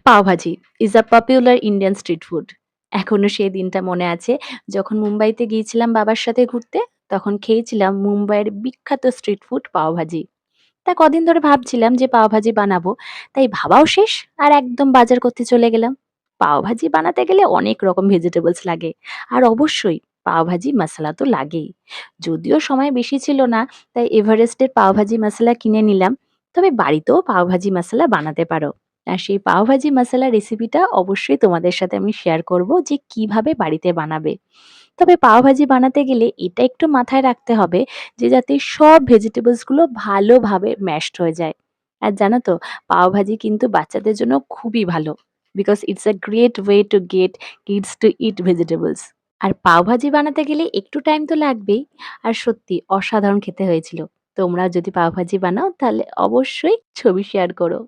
Pav bhaji is a popular Indian street food. এখনো সেই দিনটা মনে আছে যখন মুম্বাইতে গিয়েছিলাম বাবার সাথে ঘুরতে, তখন খেয়েছিলাম মুম্বাইয়ের বিখ্যাত স্ট্রিট ফুড পাওভাজি। তা কদিন ধরে ভাবছিলাম যে পাওভাজি বানাবো, তাই ভাবাও শেষ আর একদম বাজার করতে চলে গেলাম। পাওভাজি বানাতে গেলে অনেক রকম ভেজিটেবলস লাগে, আর অবশ্যই পাওভাজি মশলা তো লাগেই। যদিও সময় বেশি ছিল না, তাই এভারেস্টের পাওভাজি মশলা কিনে নিলাম। তবে বাড়িতেও পাওভাজি মশলা বানাতে পারো। আর সেই পাওভাজি মশলা রেসিপিটা অবশ্যই তোমাদের সাথে আমি শেয়ার করব যে কিভাবে বাড়িতে বানাবে। তবে পাওভাজি বানাতে গেলে এটা একটু মাথায় রাখতে হবে যে যাতে সব ভেজিটেবলস গুলো ভালোভাবে ম্যাশড হয়ে যায়। আর জানো তো, পাওভাজি কিন্তু বাচ্চাদের জন্য খুবই ভালো, because it's a great way to get kids to eat vegetables. আর পাওভাজি বানাতে গেলে একটু টাইম তো লাগবেই। আর সত্যি অসাধারণ খেতে হয়েছিল। তোমরা যদি পাওভাজি বানাও তাহলে অবশ্যই ছবি শেয়ার করো।